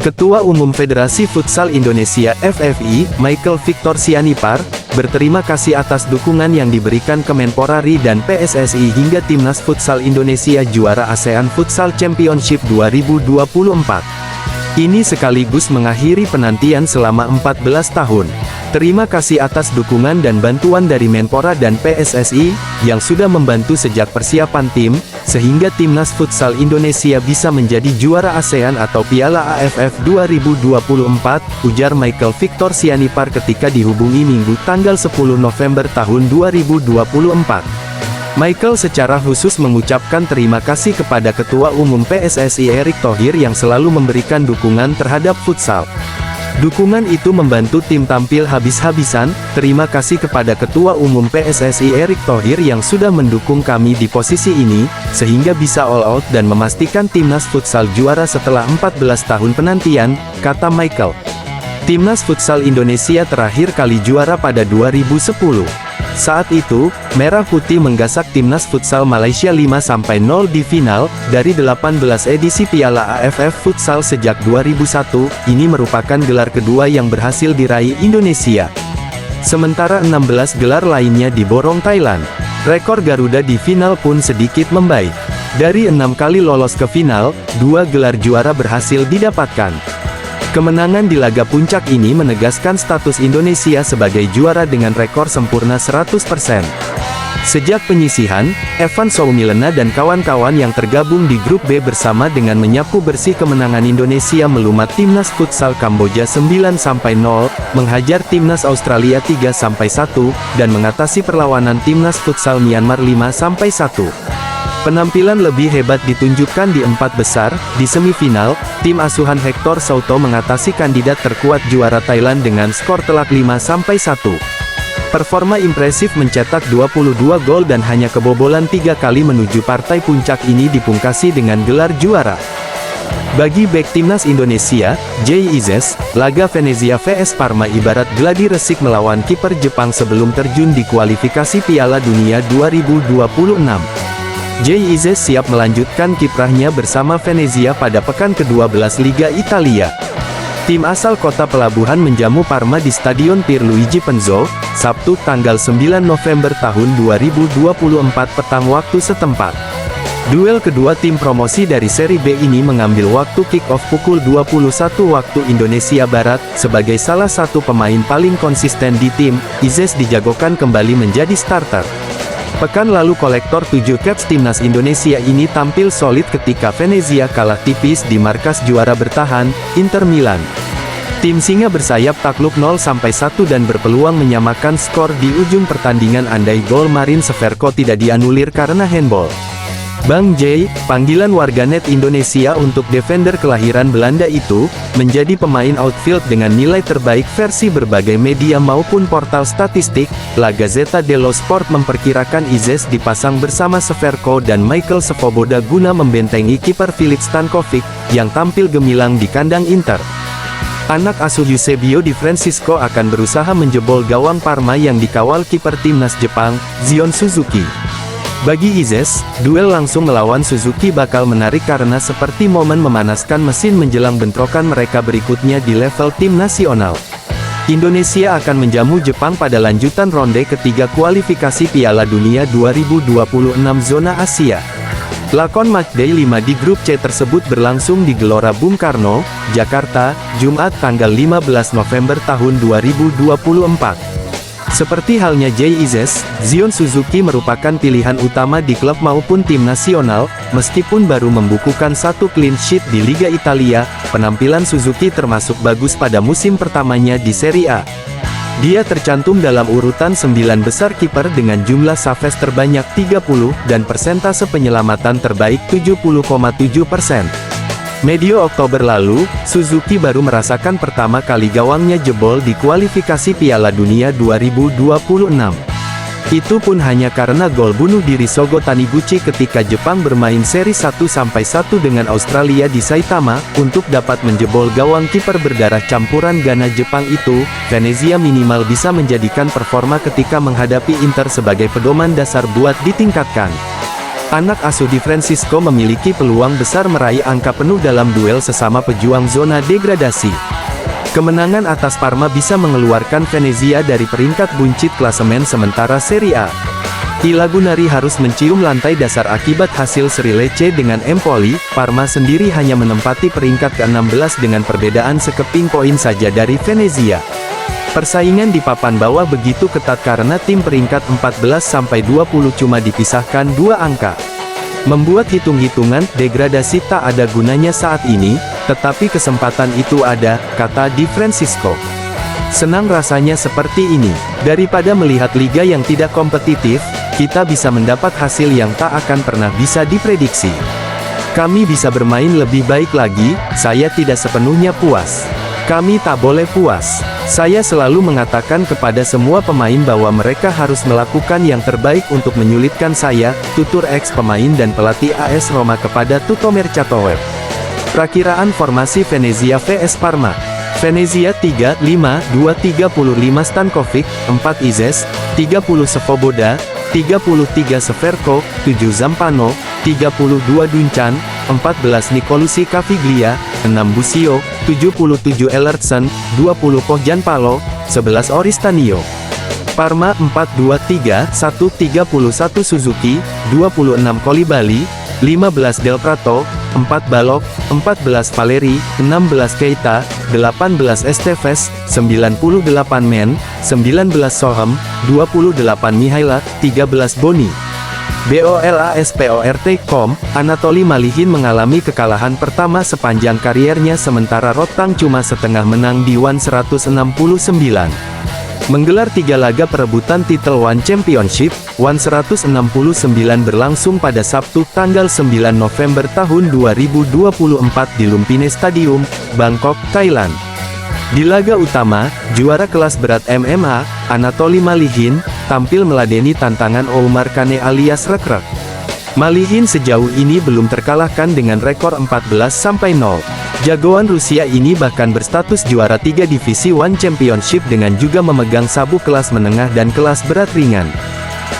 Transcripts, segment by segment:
Ketua Umum Federasi Futsal Indonesia (FFI), Michael Victor Sianipar, berterima kasih atas dukungan yang diberikan Kemenpora RI dan PSSI hingga Timnas Futsal Indonesia juara ASEAN Futsal Championship 2024. Ini sekaligus mengakhiri penantian selama 14 tahun. Terima kasih atas dukungan dan bantuan dari Menpora dan PSSI, yang sudah membantu sejak persiapan tim, sehingga Timnas Futsal Indonesia bisa menjadi juara ASEAN atau Piala AFF 2024, ujar Michael Victor Sianipar ketika dihubungi Minggu tanggal 10 November tahun 2024. Michael secara khusus mengucapkan terima kasih kepada Ketua Umum PSSI Erick Thohir yang selalu memberikan dukungan terhadap futsal. Dukungan itu membantu tim tampil habis-habisan. Terima kasih kepada Ketua Umum PSSI Erick Thohir yang sudah mendukung kami di posisi ini, sehingga bisa all out dan memastikan Timnas Futsal juara setelah 14 tahun penantian, kata Michael. Timnas Futsal Indonesia terakhir kali juara pada 2010. Saat itu, Merah Putih menggasak Timnas Futsal Malaysia 5-0 di final, dari 18 edisi Piala AFF Futsal sejak 2001, ini merupakan gelar kedua yang berhasil diraih Indonesia. Sementara 16 gelar lainnya diborong Thailand. Rekor Garuda di final pun sedikit membaik. Dari 6 kali lolos ke final, 2 gelar juara berhasil didapatkan. Kemenangan di laga puncak ini menegaskan status Indonesia sebagai juara dengan rekor sempurna 100%. Sejak penyisihan, Evan Soumilena dan kawan-kawan yang tergabung di grup B bersama dengan menyapu bersih kemenangan Indonesia melumat Timnas Futsal Kamboja 9-0, menghajar Timnas Australia 3-1, dan mengatasi perlawanan Timnas Futsal Myanmar 5-1. Penampilan lebih hebat ditunjukkan di 4 besar. Di semifinal, tim asuhan Hector Souto mengatasi kandidat terkuat juara Thailand dengan skor telak 5-1. Performa impresif mencetak 22 gol dan hanya kebobolan 3 kali menuju partai puncak ini dipungkasi dengan gelar juara. Bagi bek Timnas Indonesia, Jay Izes, laga Venezia vs Parma ibarat gladi resik melawan kiper Jepang sebelum terjun di kualifikasi Piala Dunia 2026. Jay Izes siap melanjutkan kiprahnya bersama Venezia pada pekan ke-12 Liga Italia. Tim asal kota pelabuhan menjamu Parma di Stadion Pierluigi Penzo, Sabtu tanggal 9 November tahun 2024 petang waktu setempat. Duel kedua tim promosi dari Seri B ini mengambil waktu kick-off pukul 21 waktu Indonesia Barat. Sebagai salah satu pemain paling konsisten di tim, Izes dijagokan kembali menjadi starter. Pekan lalu kolektor 7 caps Timnas Indonesia ini tampil solid ketika Venezia kalah tipis di markas juara bertahan, Inter Milan. Tim singa bersayap takluk 0-1 dan berpeluang menyamakan skor di ujung pertandingan andai gol Marin Severko tidak dianulir karena handball. Bang Jay, panggilan warganet Indonesia untuk defender kelahiran Belanda itu, menjadi pemain outfield dengan nilai terbaik versi berbagai media maupun portal statistik. La Gazzetta dello Sport memperkirakan Izes dipasang bersama Severko dan Michael Svoboda guna membentengi kiper Filip Stankovic, yang tampil gemilang di kandang Inter. Anak asuh Eusebio Di Francesco akan berusaha menjebol gawang Parma yang dikawal kiper Timnas Jepang, Zion Suzuki. Bagi Izes, duel langsung melawan Suzuki bakal menarik karena seperti momen memanaskan mesin menjelang bentrokan mereka berikutnya di level tim nasional. Indonesia akan menjamu Jepang pada lanjutan ronde ketiga kualifikasi Piala Dunia 2026 zona Asia. Lakon Matchday 5 di grup C tersebut berlangsung di Gelora Bung Karno, Jakarta, Jumat tanggal 15 November tahun 2024. Seperti halnya Jay Izes, Zion Suzuki merupakan pilihan utama di klub maupun tim nasional. Meskipun baru membukukan 1 clean sheet di Liga Italia, penampilan Suzuki termasuk bagus pada musim pertamanya di Serie A. Dia tercantum dalam urutan 9 besar kiper dengan jumlah saves terbanyak 30, dan persentase penyelamatan terbaik 70,7%. Medio Oktober lalu, Suzuki baru merasakan pertama kali gawangnya jebol di kualifikasi Piala Dunia 2026. Itu pun hanya karena gol bunuh diri Shogo Taniguchi ketika Jepang bermain seri 1-1 dengan Australia di Saitama. Untuk dapat menjebol gawang kiper berdarah campuran Ghana Jepang itu, Venezia minimal bisa menjadikan performa ketika menghadapi Inter sebagai pedoman dasar buat ditingkatkan. Anak asuh Di Francisco memiliki peluang besar meraih angka penuh dalam duel sesama pejuang zona degradasi. Kemenangan atas Parma bisa mengeluarkan Venezia dari peringkat buncit klasemen sementara Serie A. I Lagunari harus mencium lantai dasar akibat hasil seri Lecce dengan Empoli. Parma sendiri hanya menempati peringkat ke-16 dengan perbedaan sekeping poin saja dari Venezia. Persaingan di papan bawah begitu ketat karena tim peringkat 14-20 cuma dipisahkan 2 angka. Membuat hitung-hitungan degradasi tak ada gunanya saat ini, tetapi kesempatan itu ada, kata Di Francisco. Senang rasanya seperti ini. Daripada melihat liga yang tidak kompetitif, kita bisa mendapat hasil yang tak akan pernah bisa diprediksi. Kami bisa bermain lebih baik lagi, saya tidak sepenuhnya puas. Kami tak boleh puas. Saya selalu mengatakan kepada semua pemain bahwa mereka harus melakukan yang terbaik untuk menyulitkan saya, tutur ex-pemain dan pelatih AS Roma kepada Tuttomercatoweb. Prakiraan formasi Venezia vs Parma. Venezia 3-5-2-35 Stankovic, 4 Izes, 30 Svoboda, 33 Severko, 7 Zampano, 32 Duncan, 14 Nicolucci Caviglia, 6 Busio, 77 Ellertson, 20 Pohjanpalo, 11 Oristanio. Parma 4-2-3-1-31 Suzuki, 26 Kolibali, 15 Del Prato, 4 Balok, 14 Valeri, 16 Keita, 18 Esteves, 98 Men, 19 Sohem, 28 Mihaila, 13 Boni. BOLASPORT.com, Anatoli Malihin mengalami kekalahan pertama sepanjang kariernya sementara Rotang cuma setengah menang di One 169. Menggelar 3 laga perebutan titel One Championship, One 169 berlangsung pada Sabtu tanggal 9 November tahun 2024 di Lumpine Stadium, Bangkok, Thailand. Di laga utama, juara kelas berat MMA, Anatoli Malihin, tampil meladeni tantangan Oumar Kane alias Rekrek. Malihin sejauh ini belum terkalahkan dengan rekor 14-0. Jagoan Rusia ini bahkan berstatus juara 3 divisi One Championship dengan juga memegang sabuk kelas menengah dan kelas berat ringan.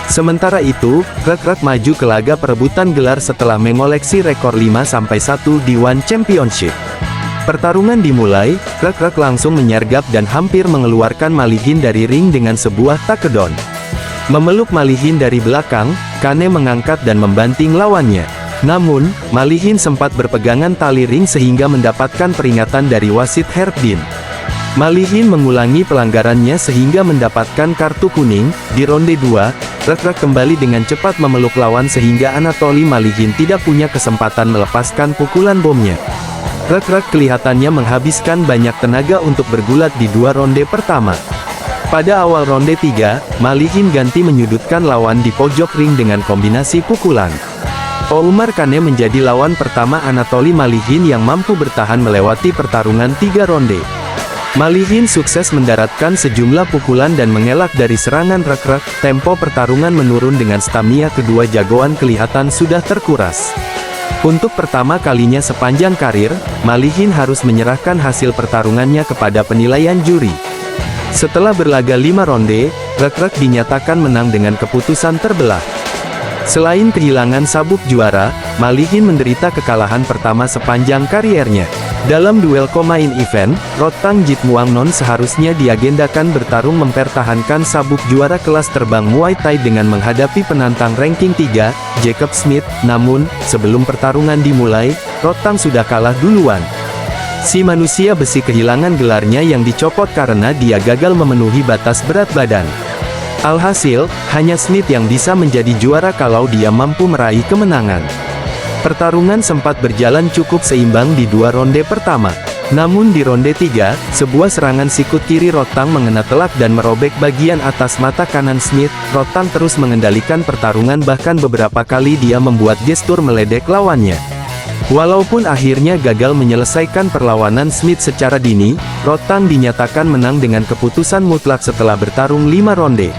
Sementara itu, Rekrek maju ke laga perebutan gelar setelah mengoleksi rekor 5-1 di One Championship. Pertarungan dimulai, Rekrek langsung menyergap dan hampir mengeluarkan Malihin dari ring dengan sebuah takedown. Memeluk Malihin dari belakang, Kane mengangkat dan membanting lawannya. Namun, Malihin sempat berpegangan tali ring sehingga mendapatkan peringatan dari wasit Herbin. Malihin mengulangi pelanggarannya sehingga mendapatkan kartu kuning. Di ronde 2, Rekrek kembali dengan cepat memeluk lawan sehingga Anatoli Malihin tidak punya kesempatan melepaskan pukulan bomnya. Rekrek kelihatannya menghabiskan banyak tenaga untuk bergulat di 2 ronde pertama. Pada awal ronde 3, Malihin ganti menyudutkan lawan di pojok ring dengan kombinasi pukulan. Oumar Kane menjadi lawan pertama Anatoli Malihin yang mampu bertahan melewati pertarungan 3 ronde. Malihin sukses mendaratkan sejumlah pukulan dan mengelak dari serangan Rekrek. Tempo pertarungan menurun dengan stamina kedua jagoan kelihatan sudah terkuras. Untuk pertama kalinya sepanjang karir, Malihin harus menyerahkan hasil pertarungannya kepada penilaian juri. Setelah berlaga 5 ronde, Rekrek dinyatakan menang dengan keputusan terbelah. Selain kehilangan sabuk juara, Malihin menderita kekalahan pertama sepanjang kariernya. Dalam duel co-main event, Rotang Jitmuangnon seharusnya diagendakan bertarung mempertahankan sabuk juara kelas terbang Muay Thai dengan menghadapi penantang ranking 3, Jacob Smith. Namun, sebelum pertarungan dimulai, Rotang sudah kalah duluan. Si manusia besi kehilangan gelarnya yang dicopot karena dia gagal memenuhi batas berat badan. Alhasil, hanya Smith yang bisa menjadi juara kalau dia mampu meraih kemenangan. Pertarungan sempat berjalan cukup seimbang di 2 ronde pertama. Namun di ronde 3, sebuah serangan sikut kiri Rotang mengena telak dan merobek bagian atas mata kanan Smith. Rotang terus mengendalikan pertarungan bahkan beberapa kali dia membuat gestur meledek lawannya. Walaupun akhirnya gagal menyelesaikan perlawanan Smith secara dini, Rotang dinyatakan menang dengan keputusan mutlak setelah bertarung 5 ronde.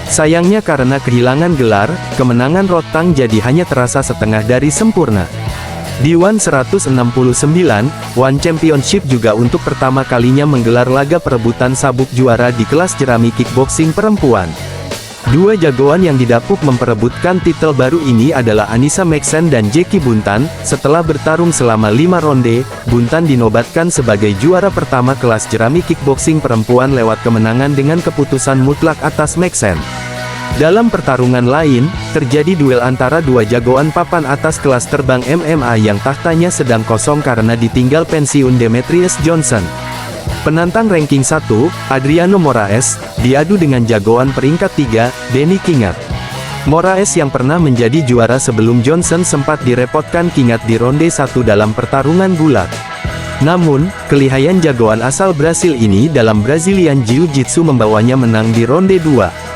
Sayangnya karena kehilangan gelar, kemenangan Rotang jadi hanya terasa setengah dari sempurna. Di One 169, One Championship juga untuk pertama kalinya menggelar laga perebutan sabuk juara di kelas jerami kickboxing perempuan. Dua jagoan yang didapuk memperebutkan titel baru ini adalah Anissa Maxen dan Jackie Buntan. Setelah bertarung selama 5 ronde, Buntan dinobatkan sebagai juara pertama kelas jerami kickboxing perempuan lewat kemenangan dengan keputusan mutlak atas Maxen. Dalam pertarungan lain, terjadi duel antara dua jagoan papan atas kelas terbang MMA yang tahtanya sedang kosong karena ditinggal pensiun Demetrius Johnson. Penantang ranking 1, Adriano Moraes, diadu dengan jagoan peringkat 3, Danny Kingat. Moraes yang pernah menjadi juara sebelum Johnson sempat direpotkan Kingat di ronde 1 dalam pertarungan gulat. Namun, kelihayan jagoan asal Brasil ini dalam Brazilian Jiu-Jitsu membawanya menang di ronde 2.